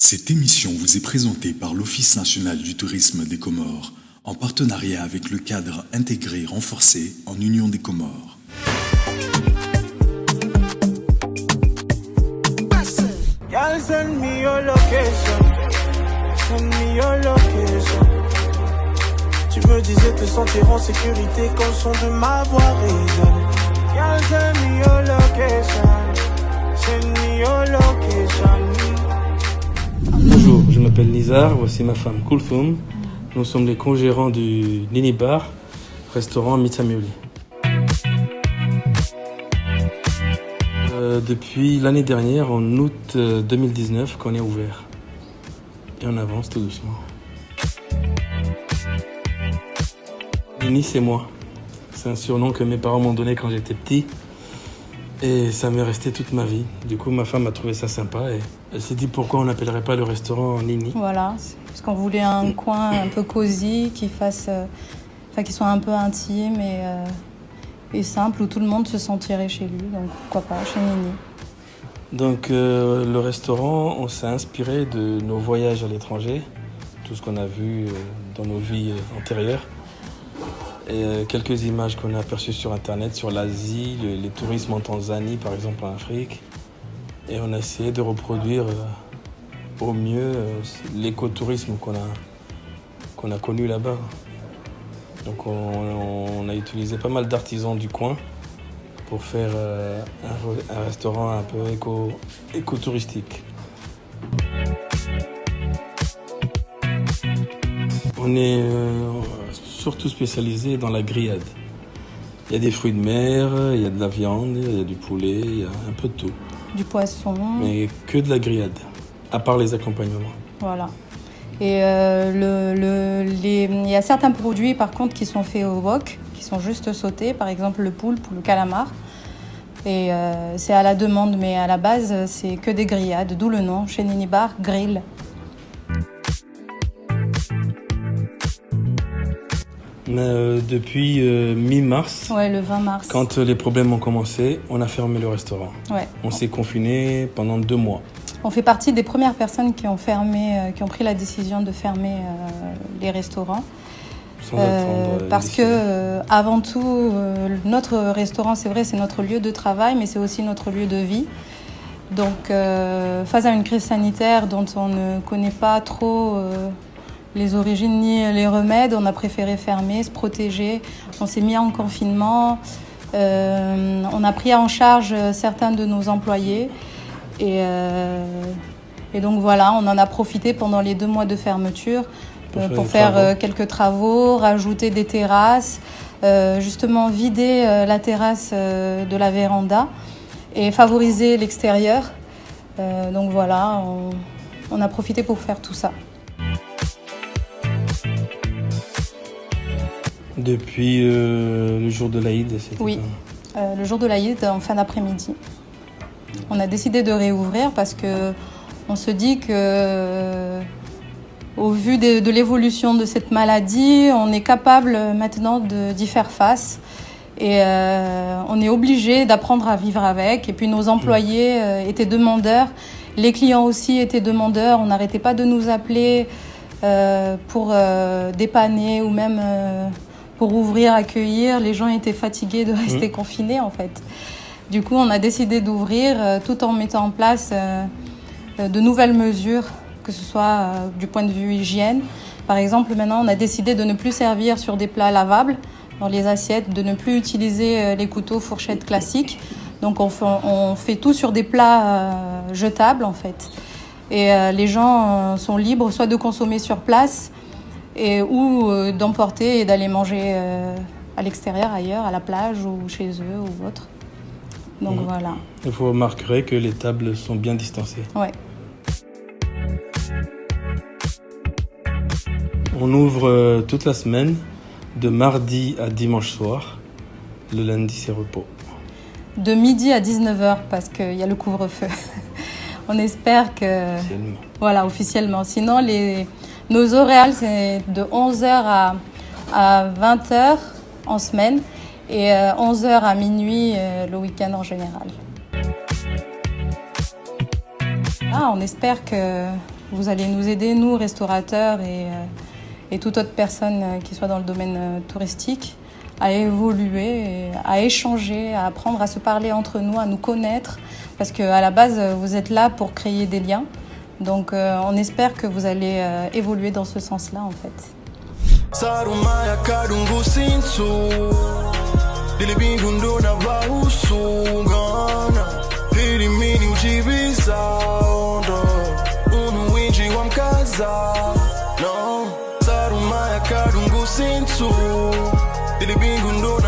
Cette émission vous est présentée par l'Office national du tourisme des Comores, en partenariat avec le cadre intégré renforcé en Union des Comores. Send me your location. Send me your location. Tu me disais te sentir en sécurité quand le son de ma voix résonne. Send me your location. Send me your location. Bonjour, je m'appelle Nizar, voici ma femme Kulthum. Nous sommes les co-gérants du Nini Bar, restaurant Mitsamioli. Depuis l'année dernière, en août 2019, qu'on est ouvert. Et on avance tout doucement. Nini, c'est moi. C'est un surnom que mes parents m'ont donné quand j'étais petit. Et ça m'est resté toute ma vie. Du coup, ma femme a trouvé ça sympa et elle s'est dit pourquoi on n'appellerait pas le restaurant Nini. Voilà, parce qu'on voulait un coin un peu cosy, qui soit un peu intime et simple, où tout le monde se sentirait chez lui. Donc pourquoi pas, chez Nini. Donc le restaurant, on s'est inspiré de nos voyages à l'étranger, tout ce qu'on a vu dans nos vies antérieures. Et quelques images qu'on a aperçues sur Internet, sur l'Asie, les tourismes en Tanzanie, par exemple en Afrique. Et on a essayé de reproduire au mieux l'écotourisme qu'on a connu là-bas. Donc on a utilisé pas mal d'artisans du coin pour faire un restaurant un peu écotouristique. On est surtout spécialisé dans la grillade. Il y a des fruits de mer, il y a de la viande, il y a du poulet, il y a un peu de tout. Du poisson. Mais que de la grillade, à part les accompagnements. Voilà. Et il y a certains produits par contre qui sont faits au wok, qui sont juste sautés, par exemple le poulpe ou le calamar. Et c'est à la demande, mais à la base c'est que des grillades, d'où le nom, chez Nini Bar, grill. Mais depuis mi-mars, Ouais, le 20 mars. quand les problèmes ont commencé, on a fermé le restaurant. Ouais. On s'est confiné pendant 2 mois. On fait partie des premières personnes qui ont pris la décision de fermer les restaurants. Sans attendre Parce que avant tout, notre restaurant, c'est vrai, c'est notre lieu de travail, mais c'est aussi notre lieu de vie. Donc, face à une crise sanitaire dont on ne connaît pas trop les origines ni les remèdes, on a préféré fermer, se protéger. On s'est mis en confinement. On a pris en charge certains de nos employés. Et donc voilà, on en a profité pendant les 2 mois de fermeture pour faire quelques travaux, rajouter des terrasses, justement vider la terrasse de la véranda et favoriser l'extérieur. Donc voilà, on a profité pour faire tout ça. Depuis le jour de l'Aïd, c'était Oui, le jour de l'Aïd, en fin d'après-midi. On a décidé de réouvrir parce qu'on se dit que, au vu de l'évolution de cette maladie, on est capable maintenant d'y faire face. Et on est obligé d'apprendre à vivre avec. Et puis nos employés étaient demandeurs, les clients aussi étaient demandeurs. On n'arrêtait pas de nous appeler pour dépanner ou même pour ouvrir, accueillir. Les gens étaient fatigués de rester confinés en fait. Du coup, on a décidé d'ouvrir tout en mettant en place de nouvelles mesures, que ce soit du point de vue hygiène. Par exemple, maintenant, on a décidé de ne plus servir sur des plats lavables dans les assiettes, de ne plus utiliser les couteaux fourchettes classiques. Donc, on fait tout sur des plats jetables, en fait. Et les gens sont libres soit de consommer sur place ou d'emporter et d'aller manger à l'extérieur, ailleurs, à la plage ou chez eux ou autre. Donc voilà. Vous remarquerez que les tables sont bien distancées. Ouais. On ouvre toute la semaine, de mardi à dimanche soir. Le lundi, c'est repos. De midi à 19h, parce qu'il y a le couvre-feu. On espère que... Officiellement. Voilà, officiellement. Sinon, nos horaires, c'est de 11h à 20h en semaine. Et 11h à minuit le week-end en général. On espère que vous allez nous aider, nous, restaurateurs et toute autre personne qui soit dans le domaine touristique, à évoluer, à échanger, à apprendre à se parler entre nous, à nous connaître. Parce qu'à la base, vous êtes là pour créer des liens. Donc on espère que vous allez évoluer dans ce sens-là, en fait. Dili bingu ndo